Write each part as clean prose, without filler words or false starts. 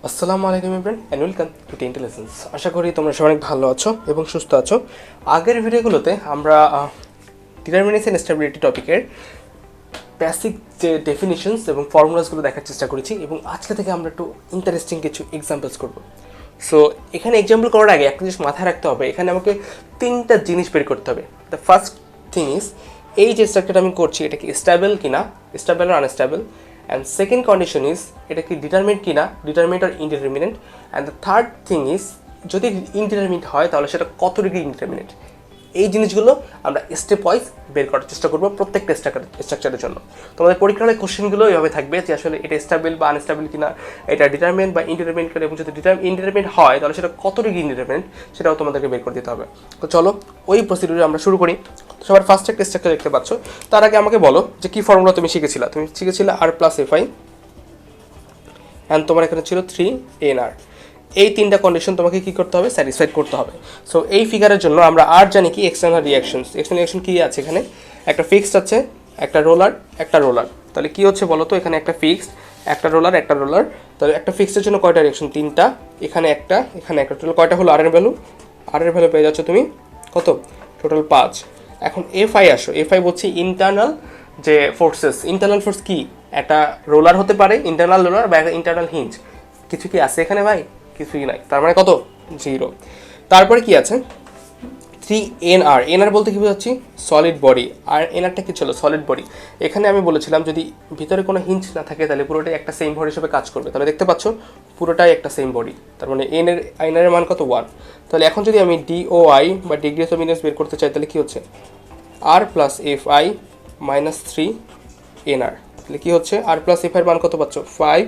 আসসালামু আলাইকুম everyone and welcome to twenty lessons. আশা করি তোমরা সবাই অনেক ভালো আছো এবং সুস্থ আছো। আগের ভিডিওগুলোতে আমরা ডিটারমিনেন্স এন্ড স্টেবিলিটি টপিকের বেসিক যে ডেফিনিশনস এবং ফর্মুলাসগুলো দেখার চেষ্টা করেছি এবং আজকে থেকে আমরা একটু ইন্টারেস্টিং কিছু এক্সাম্পলস করব। সো এখানে এক্সাম্পল করার আগে একটা জিনিস মাথায় রাখতে হবে, এখানে আমাকে তিনটা জিনিস বের করতে হবে। দ্য ফার্স্ট থিং ইজ এই যে স্ট্রাকচারটা আমি করছি এটা কি স্টেবল কিনা, স্টেবল আর unstable. And second condition is এটা কি ডিটারমিনেন্ট কিনা, ডিটারমিনেন্ট আর indeterminant. And the third thing is যদি ইনডিটারমিনেন্ট হয় তাহলে সেটা কত ডিগ্রি ইনডিটারমিনেন্ট। এই জিনিসগুলো আমরা স্টেপ ওয়াইজ বের করার চেষ্টা করবো প্রত্যেকটা স্ট্রাকচারের জন্য। তোমাদের পরীক্ষার কোশ্চেনগুলো এইভাবে থাকবে যে আসলে এটা স্টেবল বা আনস্টেবল কিনা, এটা ডিটারমিনেন্ট বা ইনডিটারমিনেন্ট কিনা, এবং যদি ইনডিটারমিনেন্ট হয় তাহলে সেটা কত ডিগ্রি ইনডিটারমিনেন্ট সেটাও তোমাদেরকে বের করে দিতে হবে। তো চলো ওই প্রসিডিউরে আমরা শুরু করি। সবার ফার্স্ট একটা স্ট্রাকচার দেখতে পাচ্ছ, তার আগে আমাকে বলো যে কী ফর্মুলা তুমি শিখেছিলে আর প্লাস এফআই অ্যান্ড তোমার এখানে ছিল 3nr। এই তিনটা কন্ডিশন তোমাকে কী করতে হবে, স্যাটিসফাইড করতে হবে। সো এই ফিগারের জন্য আমরা আর জানি কি এক্সটার্নাল রিয়াকশনস। এক্সটার্নাল রিয়াকশন কী আছে, এখানে একটা ফিক্সড আছে, একটা রোলার, একটা রোলার। তাহলে কী হচ্ছে বলো তো, এখানে একটা ফিক্সড, একটা রোলার, একটা রোলার। তাহলে একটা ফিক্সডের জন্য কয়টা রিয়াকশন, তিনটা। এখানে একটা, এখানে একটা, টোটাল কয়টা হলো আর এর ভ্যালু? আর এর ভ্যালু পেয়ে যাচ্ছ তুমি কত, টোটাল 5। এখন এফআই আসো, এফআই বলছি ইন্টারনাল যে ফোর্সেস। ইন্টারনাল ফোর্স কি, একটা রোলার হতে পারে, ইন্টারনাল রোলার বা একটা ইন্টারনাল হিঞ্জ। কিছু কি আছে এখানে ভাই? কিছুই নাই, তার মানে কত, 0। তারপরে কি আছে 3nr। এনআর বলতে কি বোঝাচ্ছি, সলিড বডি। আর এনআরটা কি ছিল, সলিড বডি। এখানে আমি বলেছিলাম যদি ভিতরে কোনো হিঞ্জ না থাকে তাহলে পুরোটাই একটা সেম বডি হিসেবে কাজ করবে। তাহলে দেখতে পাচ্ছ পুরোটাই একটা সেম বডি, তার মানে এনআর মান কত, 1। তাহলে এখন যদি আমি ডিওআই বা ডিগ্রি অফ ইনার্স বের করতে চাই তাহলে কি হচ্ছে, আর plus f i minus 3nr। তাহলে কী হচ্ছে, আর প্লাস এফ আইয়ের মান কত পাচ্ছ, 5,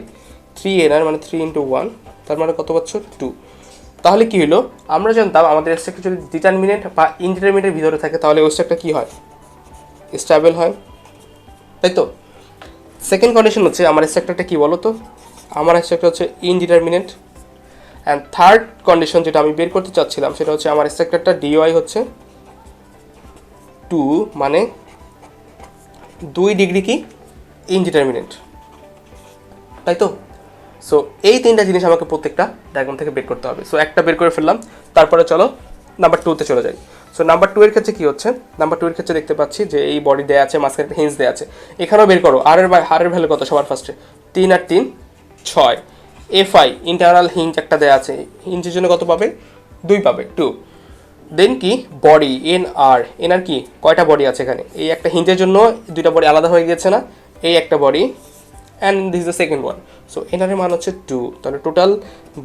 3nr মানে 3 × 1, তার মানে কত পাচ্ছ, 2। তাহলে কী হলো, আমরা জানতাম আমাদের স্ট্রাকচার যদি ডিটারমিনেন্ট বা ইনডিটারমিনেন্টের ভিতরে থাকে তাহলে ওই স্ট্রাকচারটা কী হয়, স্টেবল হয়, তাই তো। সেকেন্ড কন্ডিশন হচ্ছে আমার স্ট্রাকচারটা কী বলো তো, আমার স্ট্রাকচার হচ্ছে ইনডিটারমিনেন্ট। অ্যান্ড থার্ড কন্ডিশন যেটা আমি বের করতে চাচ্ছিলাম সেটা হচ্ছে আমার স্ট্রাকচারটা ডিওয়াই হচ্ছে 2 মানে 2 ডিগ্রি কি ইনডিটারমিনেন্ট, তাই তো। সো এই তিনটা জিনিস আমাকে প্রত্যেকটা ডায়াগ্রাম থেকে বের করতে হবে। সো একটা বের করে ফেললাম, তারপরে চলো নাম্বার 2তে চলে যাই। সো নাম্বার 2 এর ক্ষেত্রে কী হচ্ছে, নাম্বার 2 এর ক্ষেত্রে দেখতে পাচ্ছি যে এই বডি দেওয়া আছে, মাঝখানে একটা হিঞ্জ দেওয়া আছে। এখানেও বের করো হারের ভ্যালু কত, সবার ফার্স্টে 3 আর 3 6। এফআই ইন্টারনাল হিঞ্জ একটা দেওয়া আছে, হিঞ্জের জন্য কত পাবে, 2 পাবে, 2। দেন কি বডি এনআর কি কয়টা বডি আছে এখানে, এই একটা হিঞ্জের জন্য 2টা বডি আলাদা হয়ে গেছে না, এই একটা body and this the second one. So NR এর মান হচ্ছে 2। তাহলে টোটাল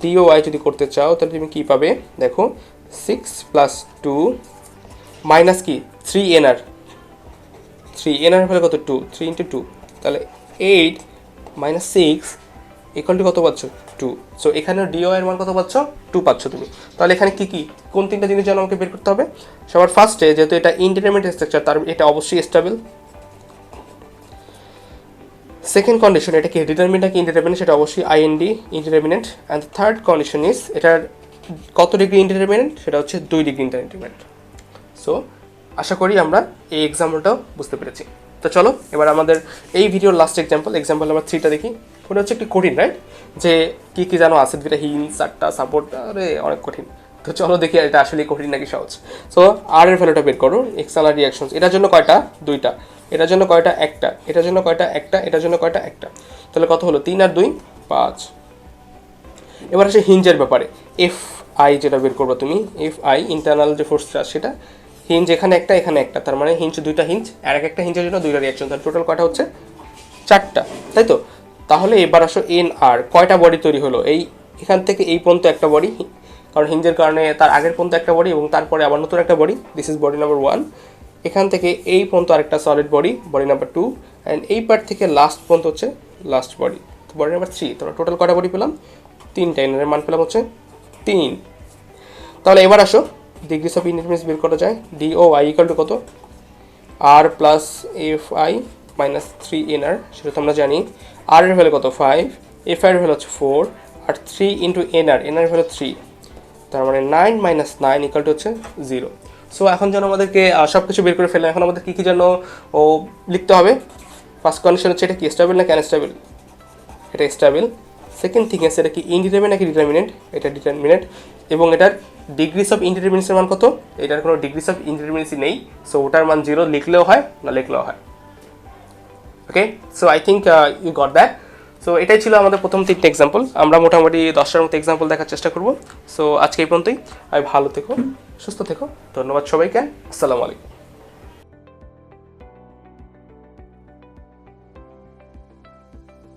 ডিওআই যদি করতে চাও তাহলে তুমি কী পাবে, দেখো 6 + 2 মাইনাস কি 3nr, 3nr হলে কত, 2, 3 × 2, তাহলে 8 - 6 = কত পাচ্ছ, 2। সো এখানে ডিওআই এর মান কত পাচ্ছ, 2 পাচ্ছ তুমি। তাহলে এখানে কি কি কোন তিনটা জিনিস যেন আমাকে বের করতে হবে। সবার ফার্স্টে যেহেতু এটা ইনডিটারমিনেন্ট স্ট্রাকচার তার এটা অবশ্যই স্টেবল। সেকেন্ড কন্ডিশন এটা কি ডিটারমিনেন্ট কি ইনডিটারমিনেন্ট, সেটা অবশ্যই IND indeterminant. And third condition is এটার কত ডিগ্রি ইনডিটারমিনেন্ট, সেটা হচ্ছে 2 ডিগ্রি ইনডিটারমিনেন্ট। সো আশা করি আমরা এই এক্সাম্পলটাও বুঝতে পেরেছি। তো চলো এবার আমাদের এই ভিডিওর লাস্ট এক্সাম্পল নাম্বার 3টা দেখি। ওটা হচ্ছে একটু কঠিন, রাইট, যে কী কী জানো আছে, 2টা হিঞ্জ, 4টা সাপোর্ট, আরে অনেক কঠিন। তো চলো দেখি এটা আসলে কঠিন নাকি সহজ। সো আর এর ভ্যালুটা বের করো, এক্সটার্নাল রিয়াকশনস। এটার জন্য কয়টা, 2টা। এটার জন্য কয়টা, একটা। এটার জন্য কয়টা, একটা। এটার জন্য কয়টা, একটা। তাহলে কত হলো, 3 আর 2 5। এবার আসে হিঞ্জের ব্যাপারে, এফ আই যেটা বের করবো তুমি, এফ আই ইন্টারনাল যে ফোর্সটা সেটা, হিঞ্জ এখানে একটা, এখানে একটা, তার মানে হিঞ্জ 2টা হিঞ্জ আর একটা হিঞ্জের জন্য 2টা রিয়াকশন, তাহলে টোটাল কয়টা হচ্ছে, 4টা, তাই তো। তাহলে এবার আসো এনআর, কয়টা বডি তৈরি হলো, এই এখান থেকে এই পর্যন্ত একটা বডি, কারণ হিঞ্জের কারণে তার আগের পর্যন্ত একটা বডি এবং তারপরে আবার নতুন একটা body, this is body number 1। এখান থেকে এই পর্যন্ত আরেকটা solid body, body number 2। And এই পার্ট থেকে লাস্ট পর্যন্ত হচ্ছে লাস্ট বডি, বডি নাম্বার 3। তাহলে টোটাল কয়টা বডি পেলাম, 3টা। এনআর মান পেলাম হচ্ছে 3। তাহলে এবার আসো ডিগ্রিস অফ ইনডিটারমিনেন্স বের করা যায়। ডিওআই = কত, আর plus f i minus 3nr, সেটা তো আমরা জানি। আর এর ভ্যালু কত, 5, এফ আই এর ভ্যালু হচ্ছে 4, আর 3 × nr এর ভ্যালু 3, তার মানে 9 - 9 = হচ্ছে 0। সো এখন যেন আমাদেরকে সব কিছু বের করে ফেললাম, এখন আমাদের কী কী যেন লিখতে হবে। ফার্স্ট কন্ডিশন হচ্ছে এটা কি স্টেবল নাকি আনস্টেবল, এটা স্টেবল। সেকেন্ড থিং আছে এটা কি ইনডিটারমিনেট নাকি ডিটারমিনেন্ট, এটা ডিটারমিনেন্ট, এবং এটার ডিগ্রিস অফ ইনডিটারমিনেন্সির মান কত, এটার কোনো ডিগ্রিস অফ ইনডিটারমিনেন্সি নেই, সো ওটার মান 0 লিখলেও হয় না লিখলেও হয়। Okay, so I think you got that. So এটাই ছিল আমাদের প্রথম 3টে এক্সাম্পল। আমরা মোটামুটি 10টার মতো এক্সাম্পল দেখার চেষ্টা করব। সো আজকে এই পর্যন্তই। ভালো থেকো, সুস্থ থেকো, ধন্যবাদ সবাইকে, আসসালামু আলাইকুম।